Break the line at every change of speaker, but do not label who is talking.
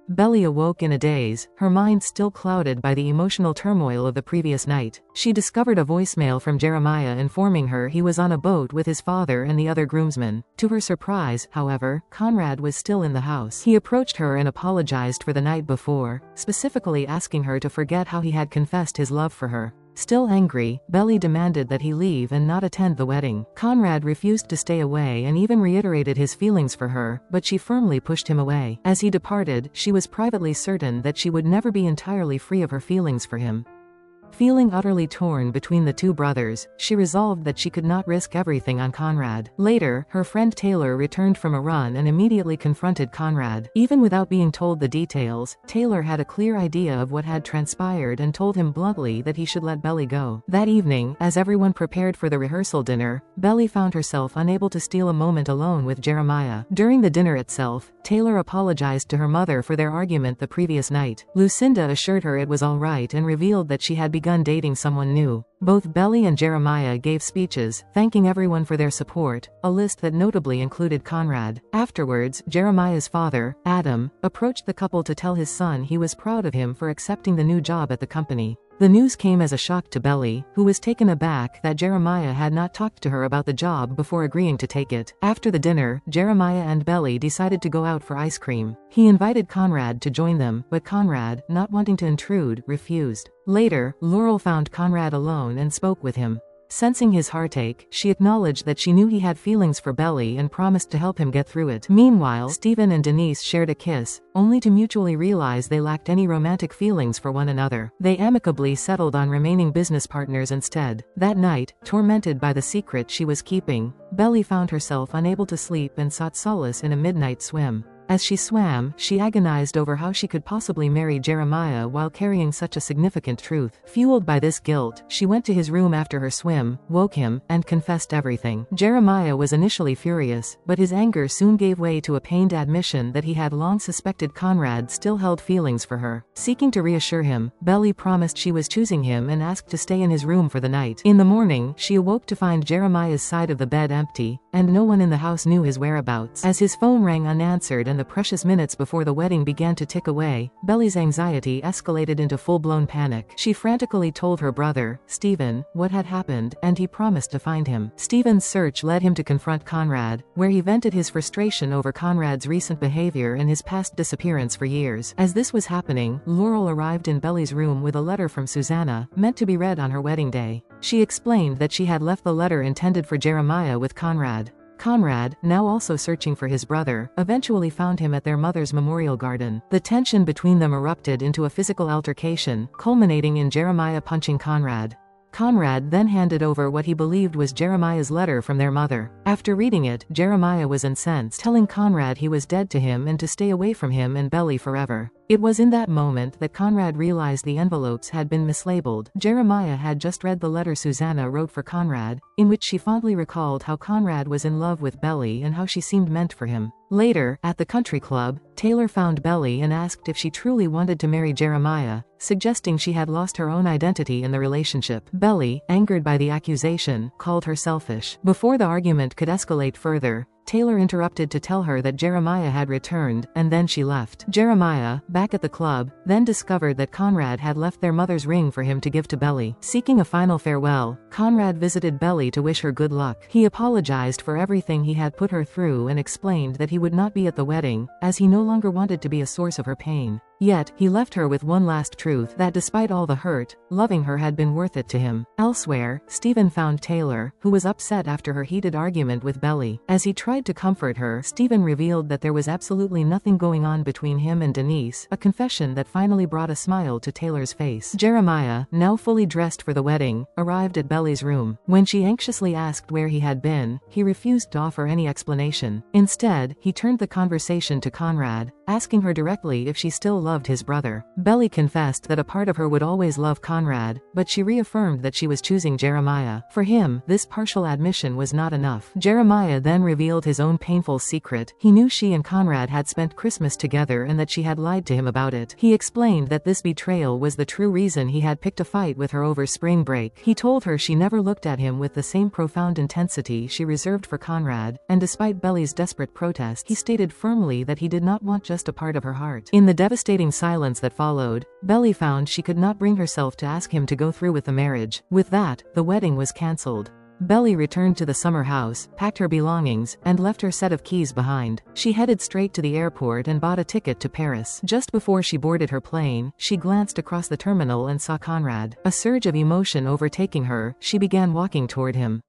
Belly awoke in a daze, her mind still clouded by the emotional turmoil of the previous night. She discovered a voicemail from Jeremiah informing her he was on a boat with his father and the other groomsmen. To her surprise, however, Conrad was still in the house. He approached her and apologized for the night before, specifically asking her to forget how he had confessed his love for her. Still angry, Belly demanded that he leave and not attend the wedding. Conrad refused to stay away and even reiterated his feelings for her, but she firmly pushed him away. As he departed, she was privately certain that she would never be entirely free of her feelings for him. Feeling utterly torn between the two brothers, she resolved that she could not risk everything on Conrad. Later, her friend Taylor returned from a run and immediately confronted Conrad. Even without being told the details, Taylor had a clear idea of what had transpired and told him bluntly that he should let Belly go. That evening, as everyone prepared for the rehearsal dinner, Belly found herself unable to steal a moment alone with Jeremiah. During the dinner itself, Taylor apologized to her mother for their argument the previous night. Lucinda assured her it was all right and revealed that she had begun dating someone new. Both Belly and Jeremiah gave speeches, thanking everyone for their support, a list that notably included Conrad. Afterwards, Jeremiah's father, Adam, approached the couple to tell his son he was proud of him for accepting the new job at the company. The news came as a shock to Belly, who was taken aback that Jeremiah had not talked to her about the job before agreeing to take it. After the dinner, Jeremiah and Belly decided to go out for ice cream. He invited Conrad to join them, but Conrad, not wanting to intrude, refused. Later, Laurel found Conrad alone and spoke with him. Sensing his heartache, she acknowledged that she knew he had feelings for Belly and promised to help him get through it. Meanwhile, Stephen and Denise shared a kiss, only to mutually realize they lacked any romantic feelings for one another. They amicably settled on remaining business partners instead. That night, tormented by the secret she was keeping, Belly found herself unable to sleep and sought solace in a midnight swim. As she swam, she agonized over how she could possibly marry Jeremiah while carrying such a significant truth. Fueled by this guilt, she went to his room after her swim, woke him, and confessed everything. Jeremiah was initially furious, but his anger soon gave way to a pained admission that he had long suspected Conrad still held feelings for her. Seeking to reassure him, Belly promised she was choosing him and asked to stay in his room for the night. In the morning, she awoke to find Jeremiah's side of the bed empty, and no one in the house knew his whereabouts. As his phone rang unanswered and the precious minutes before the wedding began to tick away, Belly's anxiety escalated into full-blown panic. She frantically told her brother, Stephen, what had happened, and he promised to find him. Stephen's search led him to confront Conrad, where he vented his frustration over Conrad's recent behavior and his past disappearance for years. As this was happening, Laurel arrived in Belly's room with a letter from Susanna, meant to be read on her wedding day. She explained that she had left the letter intended for Jeremiah with Conrad. Conrad, now also searching for his brother, eventually found him at their mother's memorial garden. The tension between them erupted into a physical altercation, culminating in Jeremiah punching Conrad. Conrad then handed over what he believed was Jeremiah's letter from their mother. After reading it, Jeremiah was incensed, telling Conrad he was dead to him and to stay away from him and Belly forever. It was in that moment that Conrad realized the envelopes had been mislabeled. Jeremiah had just read the letter Susanna wrote for Conrad, in which she fondly recalled how Conrad was in love with Belly and how she seemed meant for him. Later, at the country club, Taylor found Belly and asked if she truly wanted to marry Jeremiah, suggesting she had lost her own identity in the relationship. Belly, angered by the accusation, called her selfish. Before the argument could escalate further, Taylor interrupted to tell her that Jeremiah had returned, and then she left. Jeremiah, back at the club, then discovered that Conrad had left their mother's ring for him to give to Belly. Seeking a final farewell, Conrad visited Belly to wish her good luck. He apologized for everything he had put her through and explained that he would not be at the wedding, as he no longer wanted to be a source of her pain. Yet, he left her with one last truth, that despite all the hurt, loving her had been worth it to him. Elsewhere, Stephen found Taylor, who was upset after her heated argument with Belly. As he tried to comfort her, Stephen revealed that there was absolutely nothing going on between him and Denise, a confession that finally brought a smile to Taylor's face. Jeremiah, now fully dressed for the wedding, arrived at Belly's room. When she anxiously asked where he had been, he refused to offer any explanation. Instead, he turned the conversation to Conrad, asking her directly if she still loved his brother. Belly confessed that a part of her would always love Conrad, but she reaffirmed that she was choosing Jeremiah. For him, this partial admission was not enough. Jeremiah then revealed his own painful secret. He knew she and Conrad had spent Christmas together and that she had lied to him about it. He explained that this betrayal was the true reason he had picked a fight with her over spring break. He told her she never looked at him with the same profound intensity she reserved for Conrad, and despite Belly's desperate protests, he stated firmly that he did not want just a part of her heart. In the devastating silence that followed, Belly found she could not bring herself to ask him to go through with the marriage. With that, the wedding was cancelled. Belly returned to the summer house, packed her belongings, and left her set of keys behind. She headed straight to the airport and bought a ticket to Paris. Just before she boarded her plane, she glanced across the terminal and saw Conrad. A surge of emotion overtaking her, she began walking toward him.